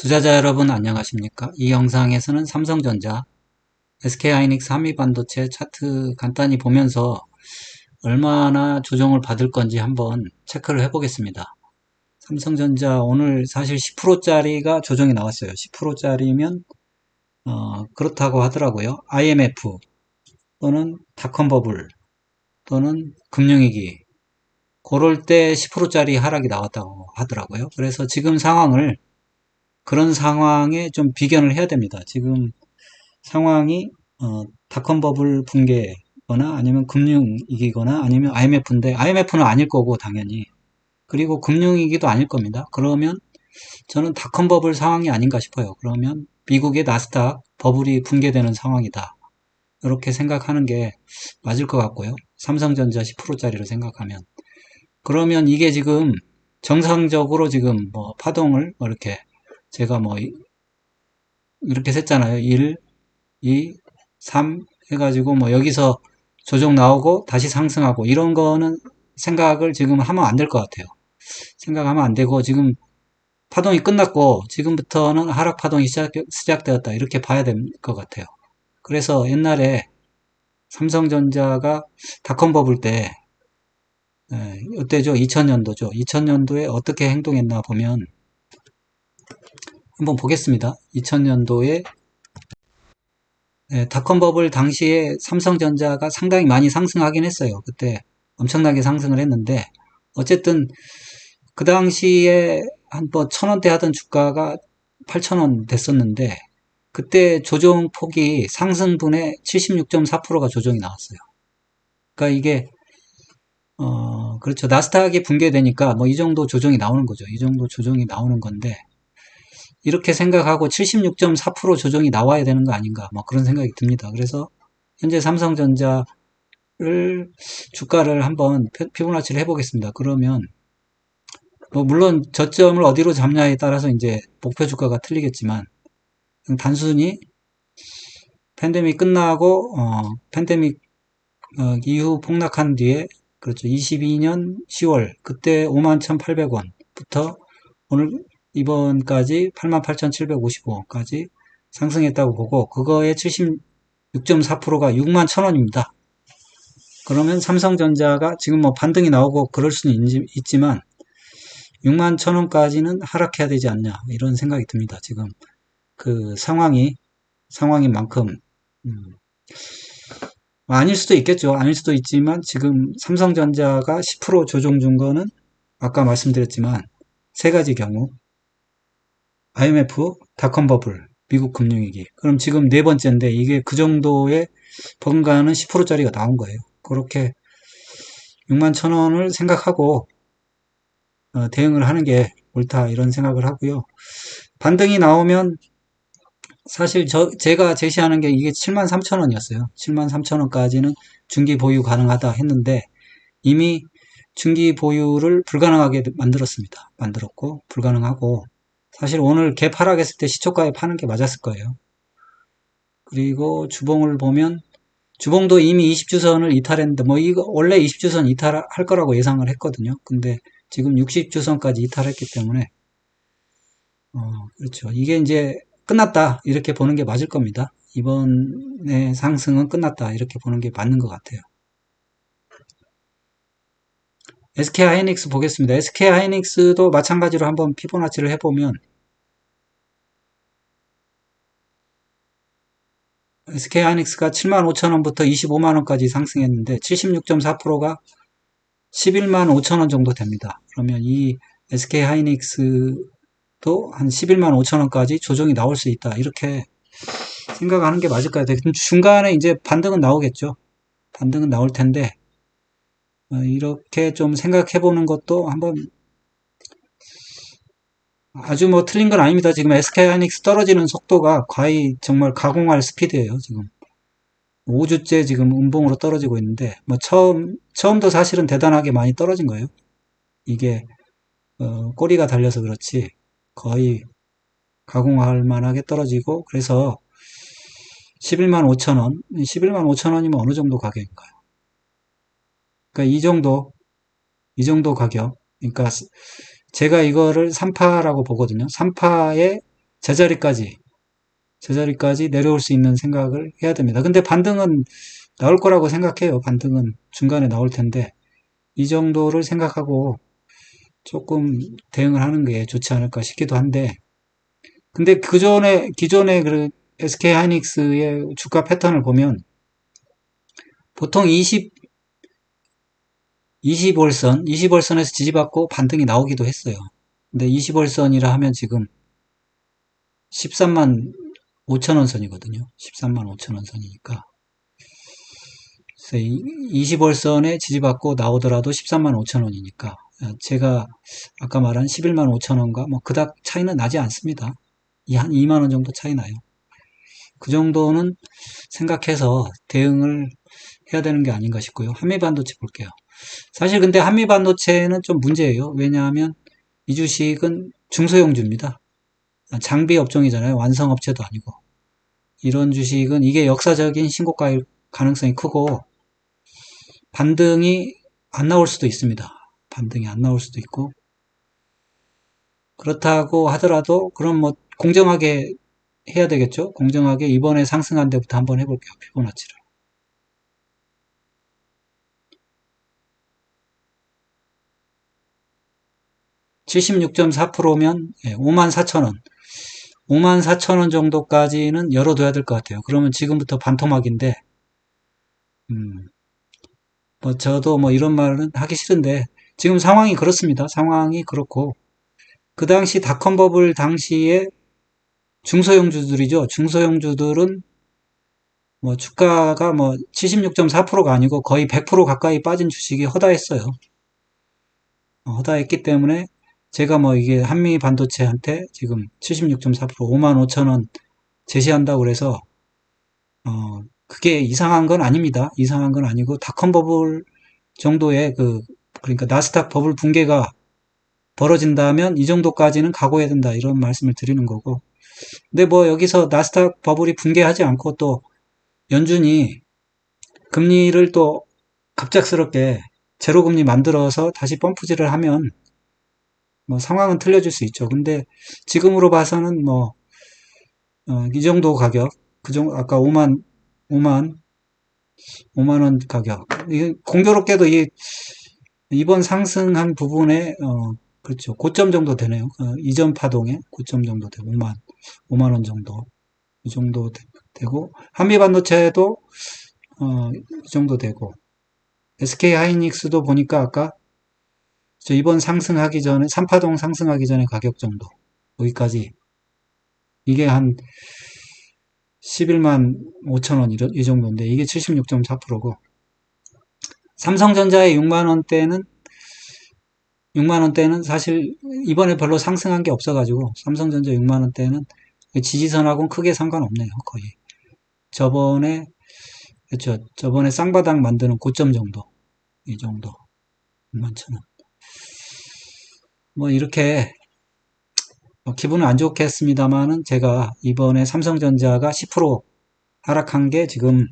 투자자 여러분 안녕하십니까? 이 영상에서는 삼성전자, SK하이닉스 한미반도체 차트 간단히 보면서 얼마나 조정을 받을 건지 한번 체크를 해보겠습니다. 삼성전자 오늘 사실 10%짜리가 조정이 나왔어요. 10%짜리면 그렇다고 하더라고요. IMF 또는 닷컴버블 또는 금융위기 그럴 때 10%짜리 하락이 나왔다고 하더라고요. 그래서 지금 상황을 그런 상황에 좀 비견을 해야 됩니다. 지금 상황이 닷컴버블 붕괴거나 아니면 금융위기거나 아니면 IMF인데 IMF는 아닐 거고 당연히 그리고 금융위기도 아닐 겁니다. 그러면 저는 닷컴버블 상황이 아닌가 싶어요. 그러면 미국의 나스닥 버블이 붕괴되는 상황이다. 이렇게 생각하는 게 맞을 것 같고요. 삼성전자 10%짜리로 생각하면 그러면 이게 지금 정상적으로 지금 뭐 파동을 이렇게 제가 뭐 이렇게 셌잖아요. 1, 2, 3 해가지고 뭐 여기서 조정 나오고 다시 상승하고 이런 거는 생각을 지금 하면 안 될 것 같아요. 생각하면 안 되고 지금 파동이 끝났고 지금부터는 하락 파동이 시작되었다 이렇게 봐야 될 것 같아요. 그래서 옛날에 삼성전자가 닷컴 버블 때 이때죠. 2000년도죠. 2000년도에 어떻게 행동했나 보면 한번 보겠습니다. 2000년도에 닷컴 버블 당시에 삼성전자가 상당히 많이 상승하긴 했어요. 그때 엄청나게 상승을 했는데 어쨌든 그 당시에 한 번 1000원대 하던 주가가 8000원 됐었는데 그때 조정 폭이 상승분의 76.4%가 조정이 나왔어요. 그러니까 이게 그렇죠. 나스닥이 붕괴되니까 뭐 이 정도 조정이 나오는 거죠. 이 정도 조정이 나오는 건데 이렇게 생각하고 76.4% 조정이 나와야 되는 거 아닌가 뭐 그런 생각이 듭니다. 그래서 현재 삼성전자를 주가를 한번 피보나치를 해보겠습니다. 그러면 뭐 물론 저점을 어디로 잡냐에 따라서 이제 목표 주가가 틀리겠지만 단순히 팬데믹 끝나고 팬데믹 이후 폭락한 뒤에 그렇죠. 22년 10월 그때 51,800원부터 오늘 이번까지 88,755원까지 상승했다고 보고 그거의 76.4%가 61,000원입니다. 그러면 삼성전자가 지금 뭐 반등이 나오고 그럴 수는 있지만 61,000원까지는 하락해야 되지 않냐 이런 생각이 듭니다. 지금 그 상황인 만큼 아닐 수도 있겠죠. 아닐 수도 있지만 지금 삼성전자가 10% 조정 준 거는 아까 말씀드렸지만 세 가지 경우 IMF, 닷컴버블, 미국 금융위기. 그럼 지금 네 번째인데 이게 그 정도의 버금가는 10%짜리가 나온 거예요. 그렇게 61,000원을 생각하고 대응을 하는 게 옳다 이런 생각을 하고요. 반등이 나오면 사실 제가 제시하는 게 이게 73,000원이었어요. 73,000원까지는 중기 보유 가능하다 했는데 이미 중기 보유를 불가능하게 만들었고 불가능하고 사실 오늘 갭 하락했을 때 시초가에 파는 게 맞았을 거예요. 그리고 주봉을 보면 주봉도 이미 20주선을 이탈했는데 뭐 이거 원래 20주선 이탈할 거라고 예상을 했거든요. 근데 지금 60주선까지 이탈했기 때문에 그렇죠. 이게 이제 끝났다 이렇게 보는 게 맞을 겁니다. 이번에 상승은 끝났다 이렇게 보는 게 맞는 것 같아요. SK하이닉스 보겠습니다. SK하이닉스도 마찬가지로 한번 피보나치를 해보면 SK하이닉스가 75,000원부터 25만원까지 상승했는데 76.4%가 11만 5천원 정도 됩니다. 그러면 이 SK하이닉스도 한 11만 5천원까지 조정이 나올 수 있다. 이렇게 생각하는 게 맞을까요? 중간에 이제 반등은 나오겠죠. 반등은 나올 텐데 이렇게 좀 생각해 보는 것도 한번 아주 뭐 틀린 건 아닙니다. 지금 SK하이닉스 떨어지는 속도가 거의 정말 가공할 스피드예요. 지금 5주째 지금 음봉으로 떨어지고 있는데 뭐 처음도 사실은 대단하게 많이 떨어진 거예요. 이게 꼬리가 달려서 그렇지 거의 가공할 만하게 떨어지고 그래서 11만 5천원 11만 5천원이면 어느 정도 가격인가요? 그러니까 이 정도 가격 그러니까 제가 이거를 3파라고 보거든요. 3파에 제자리까지 제자리까지 내려올 수 있는 생각을 해야 됩니다. 근데 반등은 나올 거라고 생각해요. 반등은 중간에 나올 텐데 이 정도를 생각하고 조금 대응을 하는 게 좋지 않을까 싶기도 한데, 근데 기존의 그 SK 하이닉스의 주가 패턴을 보면 보통 20월선에서 지지받고 반등이 나오기도 했어요. 근데 20월선이라 하면 지금 13만 5천원 선이거든요. 13만 5천원 선이니까. 20월선에 지지받고 나오더라도 13만 5천원이니까. 제가 아까 말한 11만 5천원과 뭐 그닥 차이는 나지 않습니다. 한 2만원 정도 차이 나요. 그 정도는 생각해서 대응을 해야 되는 게 아닌가 싶고요. 한미반도체 볼게요. 사실 근데 한미반도체는 좀 문제예요. 왜냐하면 이 주식은 중소형주입니다. 장비 업종이잖아요. 완성업체도 아니고. 이런 주식은 이게 역사적인 신고가일 가능성이 크고 반등이 안 나올 수도 있습니다. 반등이 안 나올 수도 있고, 그렇다고 하더라도 그럼 뭐 공정하게 해야 되겠죠. 공정하게 이번에 상승한 데부터 한번 해볼게요. 피보나치를. 76.4%면 54,000원. 54,000원 정도까지는 열어둬야 될 것 같아요. 그러면 지금부터 반토막인데, 음, 뭐 저도 뭐 이런 말은 하기 싫은데 지금 상황이 그렇습니다. 상황이 그렇고, 그 당시 닷컴 버블 당시에 중소형주들이죠. 중소형주들은 뭐 주가가 뭐 76.4%가 아니고 거의 100% 가까이 빠진 주식이 허다했어요. 허다했기 때문에 제가 뭐 이게 한미 반도체한테 지금 76.4% 5만 5천 원 제시한다고 그래서 그게 이상한 건 아닙니다. 이상한 건 아니고 닷컴 버블 정도의 그러니까 나스닥 버블 붕괴가 벌어진다면 이 정도까지는 각오해야 된다 이런 말씀을 드리는 거고, 근데 뭐 여기서 나스닥 버블이 붕괴하지 않고 또 연준이 금리를 또 갑작스럽게 제로금리 만들어서 다시 펌프질을 하면 뭐 상황은 틀려질 수 있죠. 근데 지금으로 봐서는 뭐 이 정도 가격, 그 정도 아까 5만 5만 원 가격. 이게 공교롭게도 이번 상승한 부분에 그렇죠. 고점 정도 되네요. 이전 파동의 고점 정도 되고 5만 원 정도 이 정도 되고, 한미 반도체도 이 정도 되고, SK 하이닉스도 보니까 아까 이번 상승하기 전에 3파동 상승하기 전에 가격 정도 여기까지 이게 한 11만 5천 원 이 정도인데 이게 76.4%고, 삼성전자의 6만 원대는 사실 이번에 별로 상승한 게 없어가지고 삼성전자 6만 원대는 지지선하고는 크게 상관없네요. 거의 저번에 그렇죠. 저번에 쌍바닥 만드는 고점 정도 이 정도 6만 천 원. 뭐 이렇게 기분은 안 좋겠습니다만은 제가 이번에 삼성전자가 10% 하락한 게 지금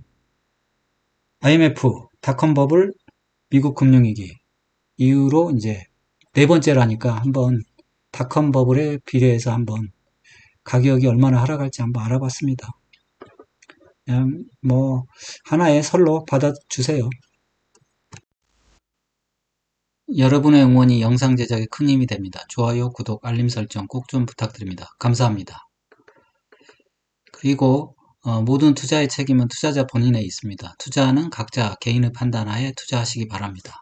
IMF, 닷컴 버블, 미국 금융위기 이후로 이제 네 번째라니까 한번 닷컴 버블에 비례해서 한번 가격이 얼마나 하락할지 한번 알아봤습니다. 그냥 뭐 하나의 설로 받아주세요. 여러분의 응원이 영상 제작에 큰 힘이 됩니다. 좋아요, 구독, 알림 설정 꼭 좀 부탁드립니다. 감사합니다. 그리고 모든 투자의 책임은 투자자 본인에 있습니다. 투자는 각자 개인의 판단하에 투자하시기 바랍니다.